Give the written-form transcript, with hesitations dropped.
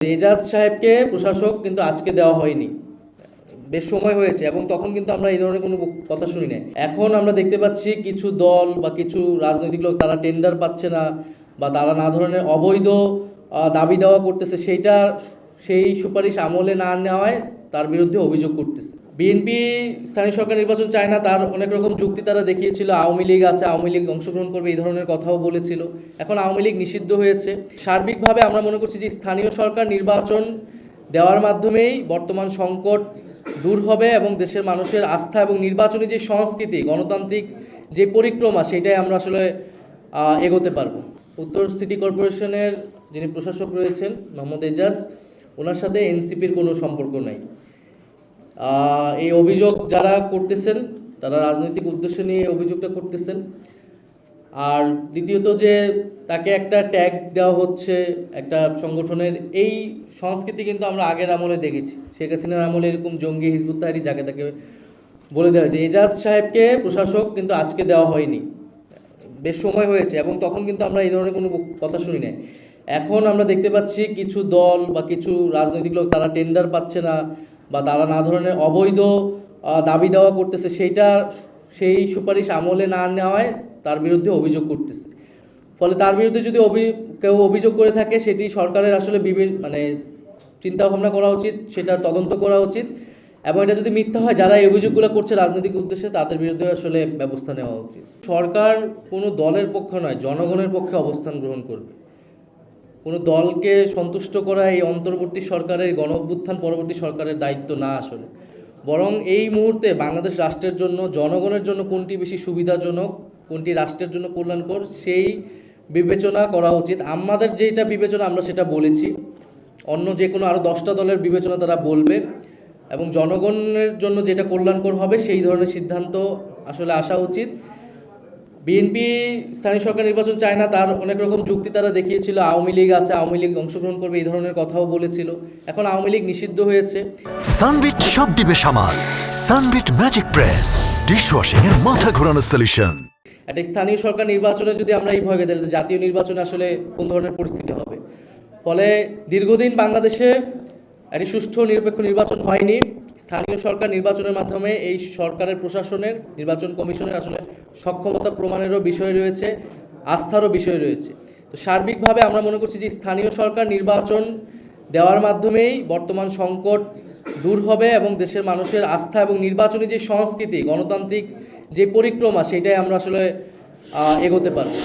এজাজ সাহেবকে প্রশাসক কিন্তু আজকে দেওয়া হয়নি, বেশ সময় হয়েছে এবং তখন কিন্তু আমরা এই ধরনের কোনো কথা শুনি না। এখন আমরা দেখতে পাচ্ছি কিছু দল বা কিছু রাজনৈতিক লোক তারা টেন্ডার পাচ্ছে না বা তারা না ধরনের অবৈধ দাবি দেওয়া করতেছে, সেই সুপারিশ আমলে না নেওয়ায় তার বিরুদ্ধে অভিযোগ করতেছে। বিএনপি স্থানীয় সরকার নির্বাচন চায় না, তার অনেক রকম যুক্তি তারা দেখিয়েছিল। আওয়ামী লীগ আছে, আওয়ামী লীগ অংশগ্রহণ করবে, এই ধরনের কথাও বলেছিল। এখন আওয়ামী লীগ নিষিদ্ধ হয়েছে। সার্বিকভাবে আমরা মনে করছি যে স্থানীয় সরকার নির্বাচন দেওয়ার মাধ্যমেই বর্তমান সংকট দূর হবে এবং দেশের মানুষের আস্থা এবং নির্বাচনী যে সংস্কৃতি, গণতান্ত্রিক যে পরিক্রমা, সেটাই আমরা আসলে এগোতে পারবো। উত্তর সিটি কর্পোরেশনের যিনি প্রশাসক রয়েছেন মোহাম্মদ এজাজ, ওনার সাথে এনসিপির কোনো সম্পর্ক নাই। এই অভিযোগ যারা করতেছেন তারা রাজনৈতিক উদ্দেশ্য নিয়ে অভিযোগটা করতেছেন। আর দ্বিতীয়ত যে তাকে একটা ট্যাগ দেওয়া হচ্ছে একটা সংগঠনের, এই সংস্কৃতি কিন্তু আমরা আগের আমলে দেখেছি। শেখ হাসিনার আমলে এরকম জঙ্গি হিজবুত তাহরীর যাকে তাকে বলে দেওয়া হয়েছে। এজাজ সাহেবকে প্রশাসক কিন্তু আজকে দেওয়া হয়নি, বেশ সময় হয়েছে এবং তখন কিন্তু আমরা এই ধরনের কোনো কথা শুনি না। এখন আমরা দেখতে পাচ্ছি কিছু দল বা কিছু রাজনৈতিক লোক তারা টেন্ডার পাচ্ছে না বা তারা না ধরনের অবৈধ দাবি দেওয়া করতেছে, সেই সুপারিশ আমলে না নেওয়ায় তার বিরুদ্ধে অভিযোগ করতেছে। ফলে তার বিরুদ্ধে যদি কেউ অভিযোগ করে থাকে, সেটি সরকারের আসলে চিন্তা ভাবনা করা উচিত, সেটা তদন্ত করা উচিত এবং এটা যদি মিথ্যা হয়, যারা এই অভিযোগগুলো করছে রাজনৈতিক উদ্দেশ্যে, তাদের বিরুদ্ধে আসলে ব্যবস্থা নেওয়া উচিত। সরকার কোনো দলের পক্ষে নয়, জনগণের পক্ষে অবস্থান গ্রহণ করবে। কোনো দলকে সন্তুষ্ট করা এই অন্তর্বর্তী সরকারের, গণ অভ্যুত্থান পরবর্তী সরকারের দায়িত্ব না আসলে, বরং এই মুহূর্তে বাংলাদেশ রাষ্ট্রের জন্য, জনগণের জন্য কোনটি বেশি সুবিধাজনক, কোনটি রাষ্ট্রের জন্য কল্যাণকর, সেই বিবেচনা করা উচিত। আমাদের যেটা বিবেচনা আমরা সেটা বলেছি, অন্য যে কোনো আরও 10টা দলের বিবেচনা তারা বলবে এবং জনগণের জন্য যেটা কল্যাণকর হবে সেই ধরনের সিদ্ধান্ত আসলে আসা উচিত। বিএনপি স্থানীয় সরকার নির্বাচন চায় না, তার অনেক রকম যুক্তি তারা দেখিয়েছিল। আওয়ামী লীগ আছে, আওয়ামী লীগ অংশগ্রহণ করবে, এই ধরনের কথাও বলেছিল। এখন আওয়ামী লীগ নিষিদ্ধ হয়েছে। সানবিট সব দিবে সামাল। সানবিট ম্যাজিক প্রেস ডিশওয়াশিং এর মাথা ঘোরানো সলিউশন। একটা স্থানীয় সরকার নির্বাচনে যদি আমরা এই ভয় পেতে, জাতীয় নির্বাচনে আসলে কোন ধরনের পরিস্থিতি হবে। ফলে দীর্ঘদিন বাংলাদেশে একটি সুষ্ঠু নিরপেক্ষ নির্বাচন হয়নি। স্থানীয় সরকার নির্বাচনের মাধ্যমে এই সরকারের, প্রশাসনের, নির্বাচন কমিশনের আসলে সক্ষমতা প্রমাণেরও বিষয় রয়েছে, আস্থারও বিষয় রয়েছে। তো সার্বিকভাবে আমরা মনে করছি যে স্থানীয় সরকার নির্বাচন দেওয়ার মাধ্যমেই বর্তমান সংকট দূর হবে এবং দেশের মানুষের আস্থা এবং নির্বাচনী যে সংস্কৃতি, গণতান্ত্রিক যে পরিক্রমা, সেটাই আমরা আসলে এগোতে পারবো।